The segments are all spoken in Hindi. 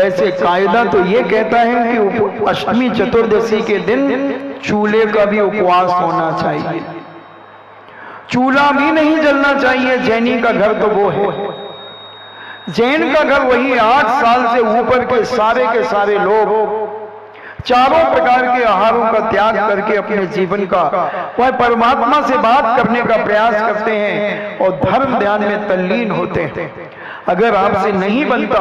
वैसे कायदा तो ये कहता है कि अष्टमी चतुर्दशी के दिन चूल्हे का भी उपवास होना चाहिए, चूल्हा भी नहीं जलना चाहिए। जैनी का घर तो वो है, जैन का घर वही 8 साल से ऊपर के सारे लोग चारों प्रकार के आहारों का त्याग करके अपने जीवन का वह परमात्मा से बात करने का प्रयास करते हैं और धर्म ध्यान में तल्लीन होते हैं। अगर आपसे नहीं बनता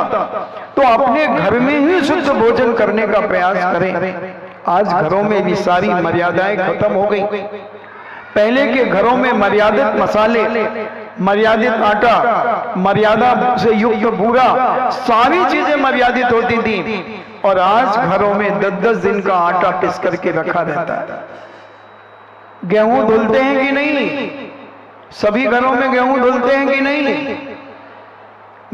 तो अपने घर में ही शुद्ध भोजन करने का प्रयास करें। आज घरों में भी सारी मर्यादाएं खत्म हो गई। पहले के घरों में मर्यादित मसाले, मर्यादित आटा, मर्यादा से युक्त बूरा, सारी चीजें मर्यादित होती थी। और आज घरों में 10-10 दिन का आटा पिस करके रखा रहता है। गेहूं धुलते हैं कि नहीं? सभी घरों में गेहूं धुलते हैं कि नहीं?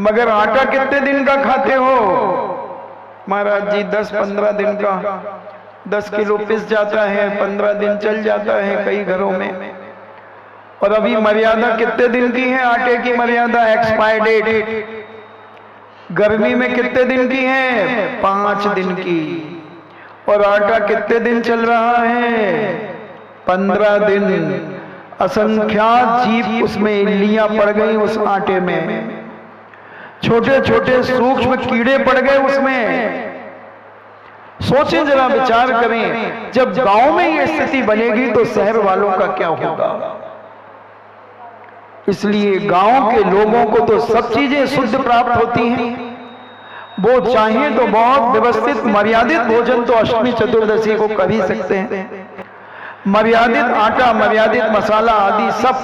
मगर आटा कितने दिन का खाते हो? महाराज जी 10-15 दिन का, 10 किलो पिस जाता है, 15 दिन चल जाता है कई घरों में। और अभी मर्यादा कितने दिन की है? आटे की मर्यादा एक्सपायर डेट गर्मी में कितने दिन की है? 5 दिन की। और आटा कितने दिन चल रहा है? 15 दिन। असंख्यात जीव उसमें इल्लियां पड़ गई उस आटे में, छोटे छोटे सूक्ष्म कीड़े पड़ गए उसमें। सोचें जरा, विचार करें, जब गांव में ये स्थिति बनेगी तो शहर वालों का क्या होगा? इसलिए गांव के लोगों को तो सब चीजें शुद्ध प्राप्त होती हैं। वो चाहें तो बहुत व्यवस्थित मर्यादित भोजन तो अष्टमी चतुर्दशी को कर ही सकते हैं, मर्यादित आटा, मर्यादित मसाला आदि सब।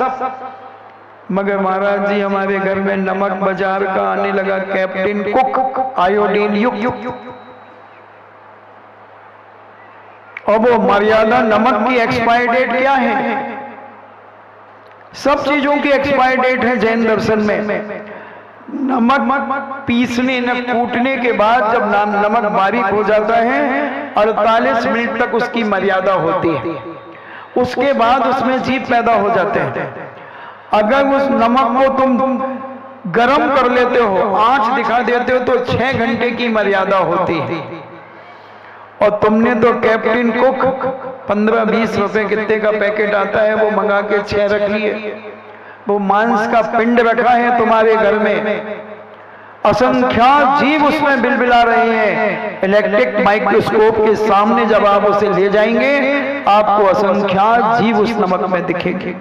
मगर महाराज जी हमारे घर में नमक बाजार का आने लगा, कैप्टन कुक, आयोडीन युक्त। और वो मर्यादा नमक की एक्सपायर डेट क्या है? सब चीजों की एक्सपायर डेट है जैन दर्शन में। नमक पीसने न कूटने के बाद जब नमक बारीक हो जाता है 48 मिनट तक उसकी मर्यादा होती है, उसके बाद उसमें जीव पैदा हो जाते हैं। अगर उस नमक को तुम गरम कर लेते हो, आंच दिखा देते हो, तो 6 घंटे की मर्यादा होती है। और तुमने तो कैप्टन कुक 15-20 रुपए कितने का पैकेट आता है वो मंगा के 6 रख लिए। वो मांस का पिंड रखा है तुम्हारे घर में, असंख्यात जीव उसमें बिलबिला रहे हैं। इलेक्ट्रिक माइक्रोस्कोप के सामने जब आप उसे ले जाएंगे आपको असंख्यात जीव उस नमक में दिखेंगे।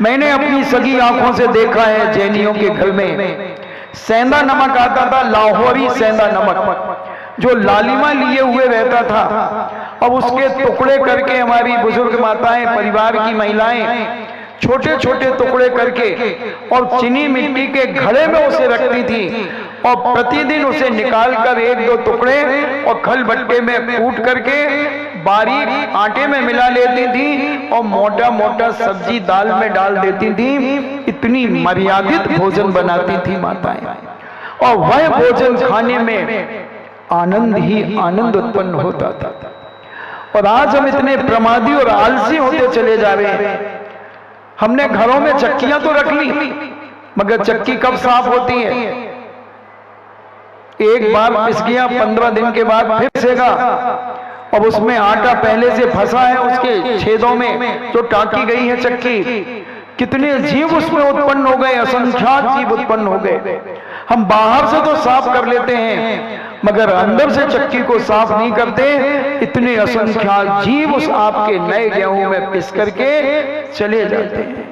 मैंने अपनी सगी आंखों से देखा है जैनियों के घर में सेंधा नमक आता था, लाहौरी सेंधा नमक जो लालिमा लिए हुए रहता था। अब उसके टुकड़े करके हमारी बुजुर्ग माताएं, परिवार की महिलाएं छोटे छोटे टुकड़े करके और चीनी मिट्टी के घड़े में उसे रखती थी और प्रतिदिन उसे निकालकर 1-2 टुकड़े और खल बट्टे में कूट करके बारीक आटे में मिला लेती थी और मोटा मोटा सब्जी दाल में डाल देती थी। इतनी मर्यादित भोजन बनाती थी माताएं, और वह भोजन खाने में आनंद ही आनंद उत्पन्न होता था। और आज हम इतने प्रमादी और आलसी होते चले जा रहे हैं। हमने घरों में चक्कियां तो रख ली, मगर चक्की कब साफ होती है? एक बार पिस गया, 15 दिन के बाद फिर पिसेगा। अब उसमें आटा पहले से फंसा है उसके छेदों में जो टाकी गई है चक्की। कितने जीव उसमें उत्पन्न हो गए, असंख्यात जीव उत्पन्न हो गए। हम बाहर से तो साफ कर लेते हैं मगर अंदर से चक्की को साफ नहीं करते। इतने असंख्यात जीव उस आपके नए गेहूं में पिस करके चले जाते हैं।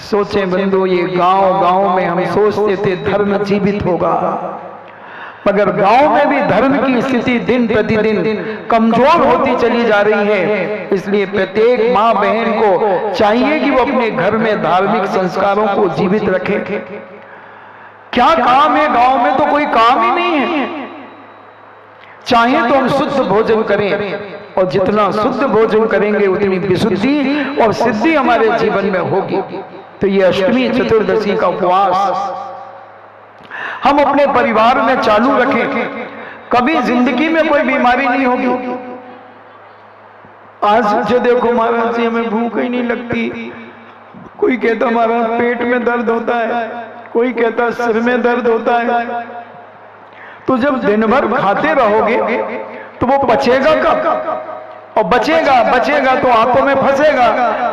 सोचें बंधु, ये गांव में हम सोचते थे धर्म जीवित होगा, मगर गांव में भी धर्म की स्थिति दिन प्रतिदिन कमजोर होती चली जा रही है। इसलिए प्रत्येक माँ बहन को चाहिए कि वो अपने घर में धार्मिक संस्कारों को जीवित रखे। क्या काम है? गांव में तो कोई काम ही नहीं है। चाहे तो हम शुद्ध भोजन करें, और जितना शुद्ध भोजन करेंगे उतनी विशुद्धि और सिद्धि हमारे जीवन में होगी। तो ये अष्टमी चतुर्दशी का उपवास हम अपने परिवार में चालू रखें, कभी जिंदगी में कोई बीमारी नहीं होगी। आज जो देखो महाराज जी हमें भूख ही नहीं लगती, कोई कहता महाराज पेट में दर्द होता है, कोई कहता सिर में दर्द होता है। तो जब दिन भर खाते रहोगे तो वो पचेगा कब? और बचेगा तो हाथों में फंसेगा,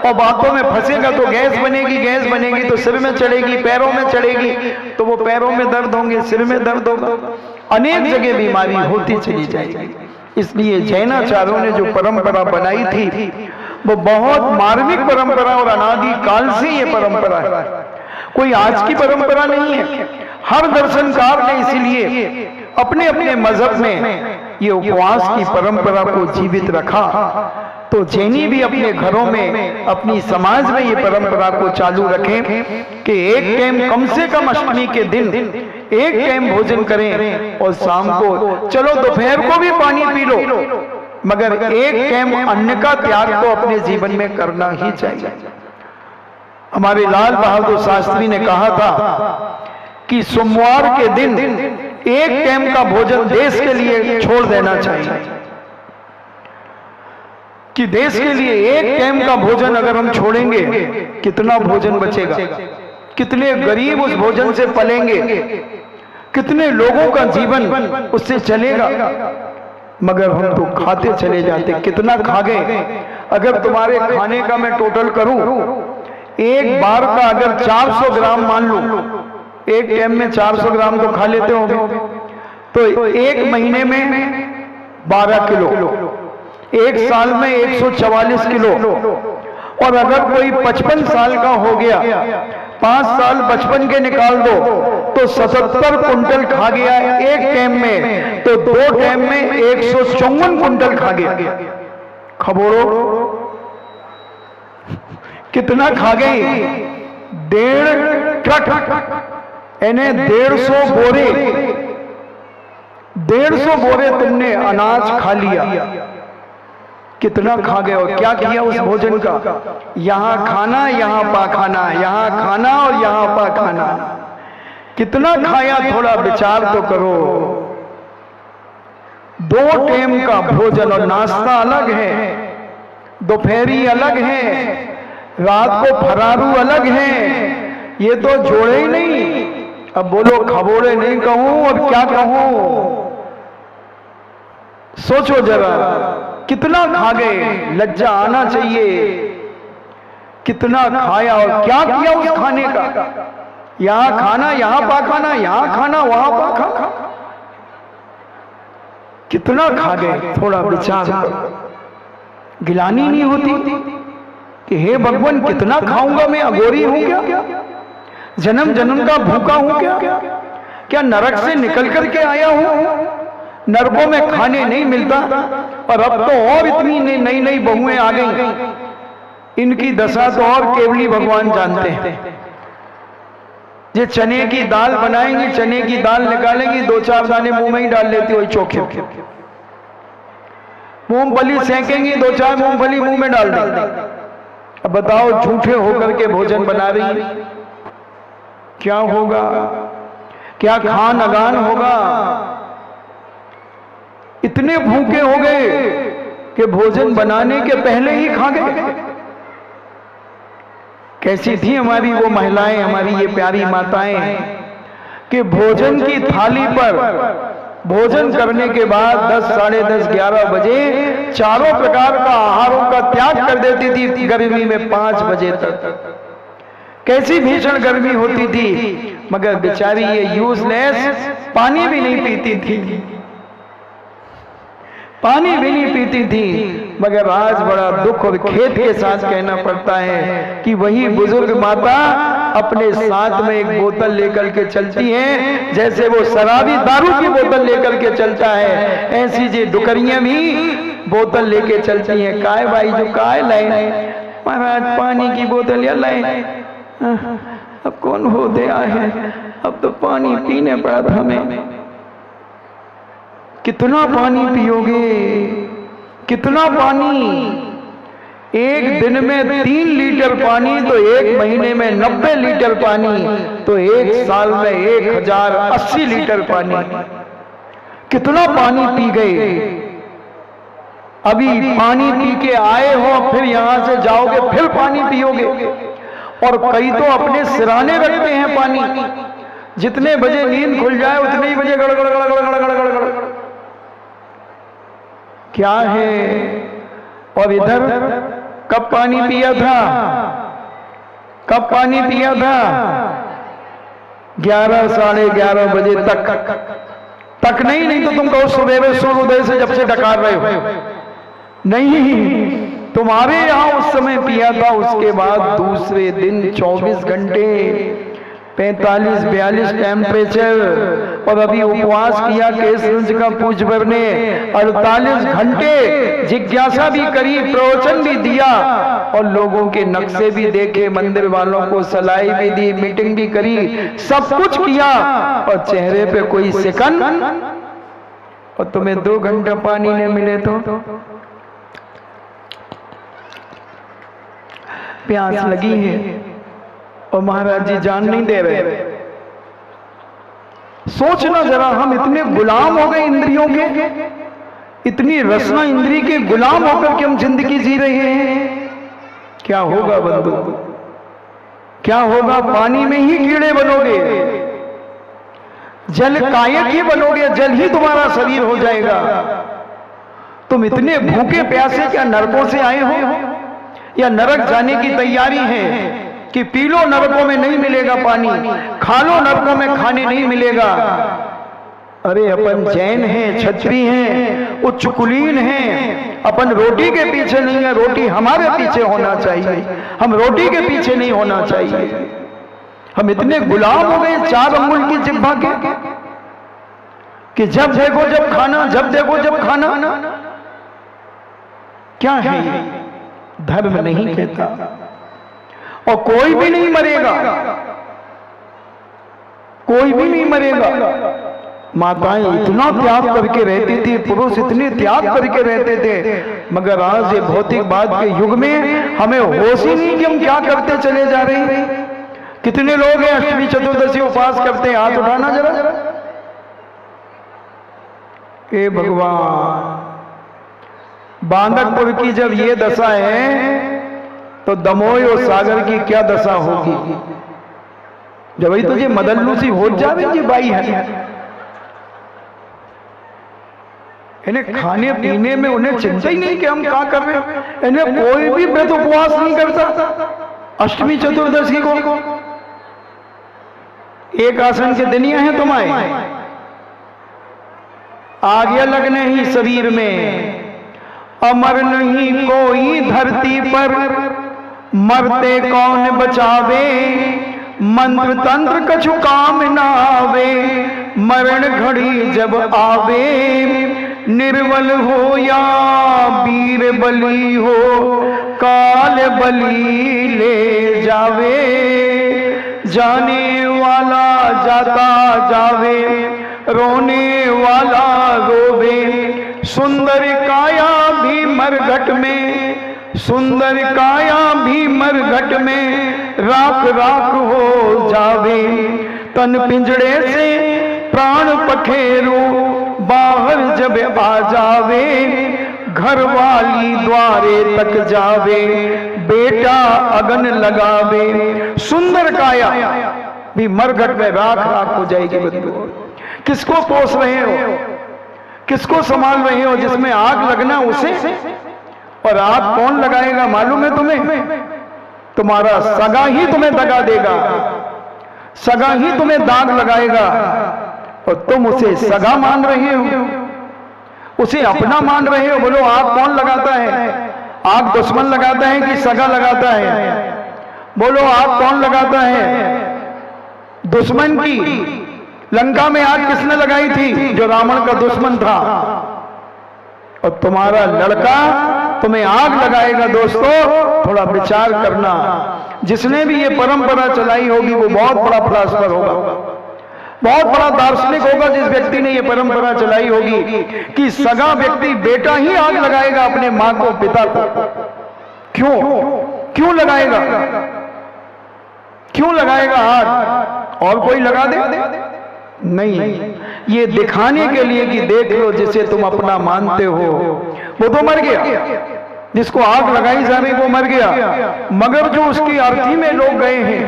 और बातों में फंसेगा तो गैस बनेगी तो सिर में चढ़ेगी, पैरों में चढ़ेगी तो वो पैरों में दर्द होंगे, सिर में दर्द होगा, अनेक जगह बीमारी होती चली जाएगी। इसलिए जैनाचार्यों ने जो परंपरा बनाई थी वो बहुत मार्मिक परंपरा और अनादि काल से ये परंपरा है, कोई आज की परंपरा नहीं है। हर दर्शनकार ने इसीलिए अपने अपने मजहब में ये उपवास की परंपरा को जीवित रखा। तो जैनी भी अपने घरों में, अपनी समाज में ये परंपरा को चालू रखें कि एक टाइम कम से कम अष्टमी के दिन एक टाइम भोजन करें, और शाम को चलो दोपहर को भी पानी पी लो, मगर एक टाइम अन्न का त्याग तो अपने जीवन में करना ही चाहिए। हमारे लाल बहादुर शास्त्री ने कहा था कि सोमवार के दिन एक टाइम का भोजन देश के लिए छोड़ देना चाहिए, कि देश के लिए एक टाइम का भोजन अगर हम छोड़ेंगे कितना भोजन बचेगा, कितने गरीब उस भोजन से पलेंगे, कितने लोगों का जीवन उससे चलेगा। मगर हम तो खाते चले जाते, कितना खा गए। अगर तुम्हारे खाने का मैं टोटल करूं, एक बार का अगर 400 ग्राम मान लूं, एक टाइम में 400 ग्राम तो खा लेते होंगे, तो एक महीने में 12 किलो, एक साल में 144 किलो, और अगर कोई 55 साल का हो गया, 5 साल बचपन के निकाल दो तो 77 कुंटल खा गया एक टाइम में, तो 2 टाइम में 154 कुंटल खा गया। खबरों कितना खा गई? 1.5 ट्रक, यानी 150 बोरे, 150 बोरे तुमने अनाज खा लिया। कितना खा गए और क्या किया उस भोजन का? यहां खाना, यहां पाखाना, यहां खाना और यहां पाखाना। कितना खाया, थोड़ा विचार तो करो। 2 टाइम का भोजन और नाश्ता अलग है, दोपहरी अलग है, रात को फरारू अलग है, ये तो जोड़े ही नहीं। अब बोलो खबोड़े नहीं कहूं और क्या कहूं? सोचो जरा, कितना खा गए, लज्जा आना चाहिए। कितना खाया और क्या किया उस खाने का? यहां खाना, यहां पाखाना, यहां खाना, वहां पाखाना। कितना खा गए, थोड़ा विचार करो। गिलानी नहीं होती कि हे भगवान कितना खाऊंगा मैं, अघोरी हूं क्या? जन्म जन्म का भूखा हूं क्या नरक से निकल करके आया हूं? नरकों में खाने नहीं मिलता, और अब तो और इतनी नई नई बहुएं आ गई, इनकी दशा तो और केवली भगवान जानते हैं। ये चने की दाल बनाएंगी, चने की दाल निकालेंगी, 2-4 दाने मुंह में ही डाल लेती हुई चोखे। मूंगफली सेकेंगी, 2-4 मूंगफली मुंह में डाल देंगी। अब बताओ, झूठे होकर के भोजन बना रही, क्या होगा? क्या खान अगान होगा? इतने भूखे हो गए कि भोजन बनाने के पहले ही खा गए। कैसी थी हमारी वो महिलाएं, हमारी ये प्यारी माताएं, कि भोजन की थाली पर भोजन करने के बाद 10, साढ़े 10, 11 बजे चारों प्रकार का आहारों का त्याग कर देती थी, गर्मी में 5 बजे तक। कैसी भीषण गर्मी होती थी, मगर बेचारी ये यूजलेस पानी भी नहीं पीती थी, पानी भी नहीं पीती थी। मगर आज बड़ा दुख और खेद के साथ कहना पड़ता है कि वही बुजुर्ग माता अपने साथ में एक बोतल लेकर के चलती हैं, जैसे वो शराबी दारू की बोतल लेकर के चलता है, ऐसी जी डुकरियां भी बोतल लेके चलती हैं। काय भाई जो काय लाए महाराज, पानी की बोतल या लाए? अब कौन हो दे आए, अब तो पानी पीने पड़ा था हमें। कितना पानी पियोगे, कितना पानी? एक दिन में 3 लीटर पानी, तो एक महीने में 90 लीटर पानी, तो एक साल में 1080 लीटर पानी। कितना पानी पी गए? अभी पानी पी के आए हो, फिर यहां से जाओगे फिर पानी पियोगे। और कई तो अपने सिराने रखते हैं पानी, जितने बजे नींद खुल जाए उतने ही बजे गड़गड़ गड़गड़ गड़गड़ गड़गड़। क्या है? और इधर कब पानी पिया था? कब पानी पिया था? 11 साढ़े 11 बजे तक नहीं तो तुम कहो सुबह सूर्योदय से जब से डकार रहे हो। नहीं, तुम्हारे यहां उस समय पिया था, उसके बाद दूसरे दिन 24 घंटे 45-42 टेम्परेचर, और अभी उपवास किया केसरंज का पूजवर ने 48 घंटे जिज्ञासा भी करी, प्रवचन भी दिया और लोगों के नक्शे भी देखे, मंदिर वालों को सलाई भी दी, मीटिंग भी करी, सब कुछ किया और चेहरे पे कोई सिकन, और तुम्हें 2 घंटा पानी न मिले तो प्यास लगी है और महाराज जी जान नहीं दे रहे। सोचना जरा, हम इतने गुलाम हो गए इंद्रियों के, इतनी रसना इंद्री के गुलाम होकर के हम जिंदगी जी रहे हैं। क्या होगा बंधु? क्या होगा? पानी में ही कीड़े बनोगे, जल कायक ही बनोगे, जल ही तुम्हारा शरीर हो जाएगा। तुम इतने भूखे प्यासे क्या नरकों से आए हो या नरक जाने की तैयारी है कि पी लो नरकों में नहीं मिलेगा पानी, खा लो नरकों में खाने नहीं मिलेगा। अरे अपन जैन हैं, क्षत्रिय हैं, उच्च कुलीन हैं, अपन रोटी के पीछे नहीं है, रोटी हमारे पीछे होना चाहिए, हम रोटी के पीछे नहीं होना चाहिए। हम इतने गुलाम हो गए 4 अंगुल की जिह्वा के कि जब देखो जब खाना, जब देखो जब खाना। क्या है ये? धर्म नहीं कहता। और कोई भी नहीं मरेगा, कोई भी नहीं मरेगा। माताएं इतना त्याग करके रहती थी, पुरुष इतने त्याग करके रहते थे, मगर आज ये भौतिकवाद के युग में हमें होश ही नहीं कि हम क्या करते चले जा रहे हैं। कितने लोग हैं अष्टमी चतुर्दशी उपवास करते हैं? हाथ उठाना जरा। हे भगवान, बांदकपुर की जब ये दशा है तो दमोह और सागर की क्या दशा होगी? जब वही तुझे मदल्लू सी हो जाएगी बाई है, इन्हें खाने पीने में उन्हें चिंता ही नहीं कि हम क्या कर रहे हैं। इन्हें कोई भी व्रत उपवास नहीं करता अष्टमी चतुर्दशी को। एक आसन के दिनिया है तुम्हारे, आगे लगने ही शरीर में। अमर नहीं कोई धरती पर, मरते कौन बचावे, मंत्र तंत्र कछु काम न आवे, मरण घड़ी जब आवे, निर्बल हो या वीर बली हो, काल बली ले जावे, जाने वाला जाता जावे, रोने वाला रोवे, सुंदर काया भी मरघट में, सुंदर काया भी मरघट में, राख राख हो जावे, तन पिंजड़े से प्राण पखेरु, बाहर जब आ जावे, घर वाली द्वारे तक जावे, बेटा अगन लगावे। सुंदर काया भी मरघट में राख राख हो जाएगी। बंधु, किसको पोस रहे हो, किसको संभाल रहे हो? जिसमें आग लगना उसे, और आग कौन लगाएगा मालूम है तुम्हें? तुम्हारा सगा ही तुम्हें दगा देगा, सगा ही तुम्हें दाग लगाएगा, और तुम उसे सगा मान रहे हो, उसे अपना मान रहे हो। बोलो आग कौन लगाता है? आग दुश्मन लगाता है कि सगा लगाता है? बोलो आग कौन लगाता है? दुश्मन की। लंका में आग किसने लगाई थी? जो रावण का दुश्मन था। और तुम्हारा लड़का तुम्हें आग लगाएगा। दोस्तों थोड़ा विचार करना, जिसने भी ये परंपरा चलाई होगी वो बहुत बड़ा फिलासफर होगा, बहुत बड़ा दार्शनिक होगा। जिस व्यक्ति ने ये परंपरा चलाई होगी कि सगा व्यक्ति बेटा ही आग लगाएगा अपने मां को, पिता को। क्यों क्यों लगाएगा? क्यों लगाएगा आग? और कोई लगा दे? नहीं, ये दिखाने के लिए कि देख लो जिसे तुम अपना मानते हो वो तो मर गया, जिसको आग लगाई जा रही वो मर गया, मगर जो उसकी अर्थी में लोग गए हैं,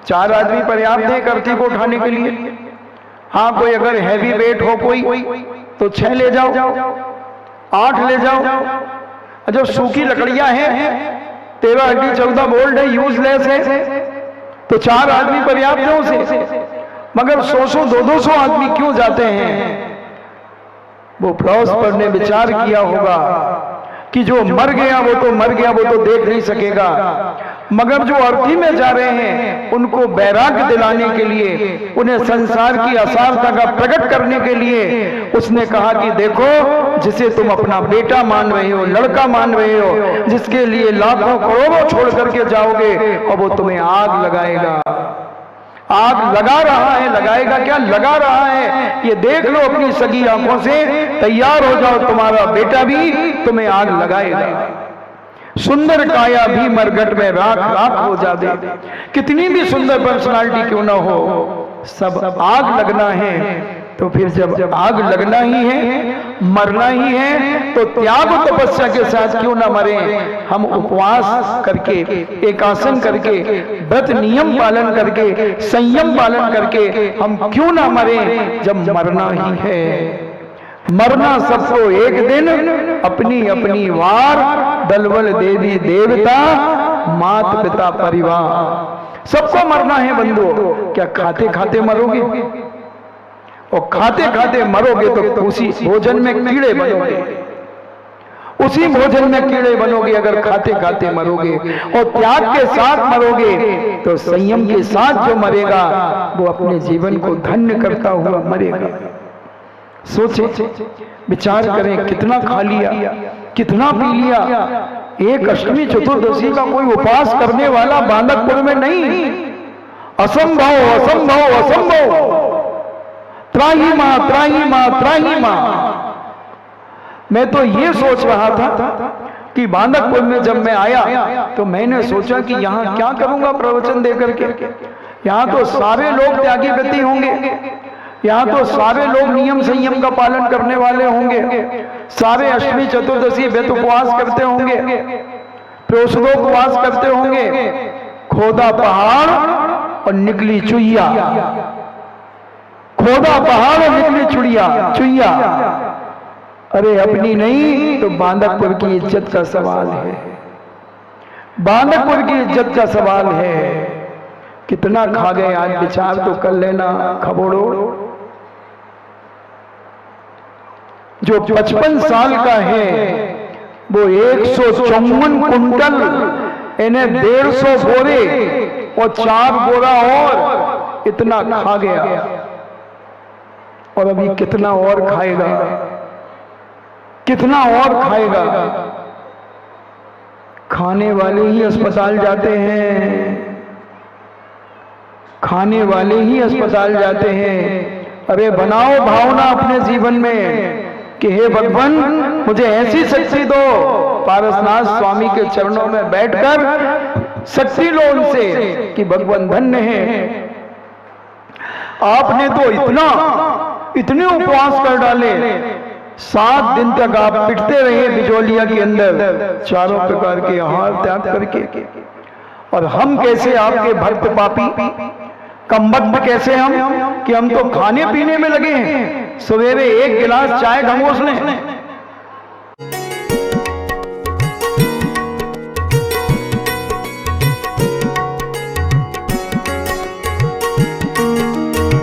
4 आदमी पर्याप्त है अर्थी को उठाने के लिए। हाँ, कोई अगर हैवी वेट हो कोई तो 6 ले जाओ, 8 ले जाओ। जो सूखी लकड़ियां हैं 13 हड्डी 14 बोल्ट है, यूजलेस है, तो 4 आदमी पर्याप्त है उसे। मगर 100 200 आदमी क्यों जाते हैं? वो फिलॉसफर ने विचार किया होगा कि जो मर गया वो तो मर गया, वो तो देख नहीं सकेगा, मगर जो अर्थी में जा रहे हैं उनको बैराग दिलाने के लिए, उन्हें संसार की असारता का प्रकट करने के लिए उसने कहा कि देखो, जिसे तुम अपना बेटा मान रहे हो, लड़का मान रहे हो, जिसके लिए लाखों करोड़ों छोड़ करके जाओगे, और वो तुम्हें आग लगाएगा। आग लगा रहा है, लगाएगा क्या, लगा रहा है, ये देख लो अपनी सगी आंखों से, तैयार हो जाओ, तुम्हारा बेटा भी तुम्हें आग लगाएगा। सुंदर काया भी मरघट में राख राख हो जावे, कितनी भी सुंदर पर्सनालिटी क्यों ना हो, सब आग लगना है। तो फिर जब आग लगना ही है, मरना ही है, तो त्याग और तपस्या के साथ क्यों ना मरे। हम उपवास करके, एकासन करके, व्रत नियम पालन करके, संयम पालन करके हम क्यों ना मरे, जब मरना ही है। मरना सबको एक दिन, अपनी अपनी वार, दलबल देवी देवता, मात पिता परिवार, सबको मरना है बंधुओं। क्या खाते खाते मरोगे? और खाते खाते मरोगे तो उसी भोजन में कीड़े बनोगे, उसी भोजन में कीड़े बनोगे अगर खाते खाते मरोगे। और त्याग के साथ मरोगे तो संयम के साथ जो मरेगा वो अपने जीवन को धन्य करता हुआ मरेगा। सोचे, विचार करें, कितना खा लिया, कितना पी लिया। एक अष्टमी चतुर्दशी का कोई उपवास करने वाला बांधकपुर में नहीं। असंभव असंभव असंभव, त्राही मां त्राही मां त्राही मां। मैं तो ये सोच रहा था कि बांधकपुर में जब मैं आया तो मैंने सोचा कि यहाँ क्या करूंगा प्रवचन देकर के। यहाँ तो सारे लोग त्यागी व्रती होंगे, यहाँ तो सारे लोग नियम संयम का पालन करने वाले होंगे, सारे अष्टमी चतुर्दशी व्रत उपवास करते होंगे, प्रोषदोपवास करते होंगे। खोदा पहाड़ और निकली चुईया, खोदा पहाड़ और निकली चुईया। अरे अपनी नहीं तो बांधकपुर की इज्जत का सवाल है, बांधकपुर की इज्जत का सवाल है। कितना खा गए आज, विचार तो कर लेना खबोड़ो। जो 55 साल का है वो 154 कुंटल, इन्हें 150 बोरे और 4 बोरा और इतना खा गया, और अभी कितना और खाएगा, कितना और खाएगा। खाने वाले ही अस्पताल जाते हैं, खाने वाले ही अस्पताल जाते हैं। अरे बनाओ भावना अपने जीवन में कि हे भगवान मुझे ऐसी शक्ति दो। पारसनाथ स्वामी के चरणों में बैठकर शक्ति लो उनसे कि भगवान धन्य है, आपने तो इतने उपवास कर डाले। 7 दिन तक आप पिटते रहे बिजोलिया के अंदर, चारों प्रकार के आहार त्याग करके। और हम कैसे आपके भक्त पापी, कमबख्त कैसे हम कि हम तो खाने पीने में लगे हैं। सवेरे 1 गिलास चाय खमोश लें,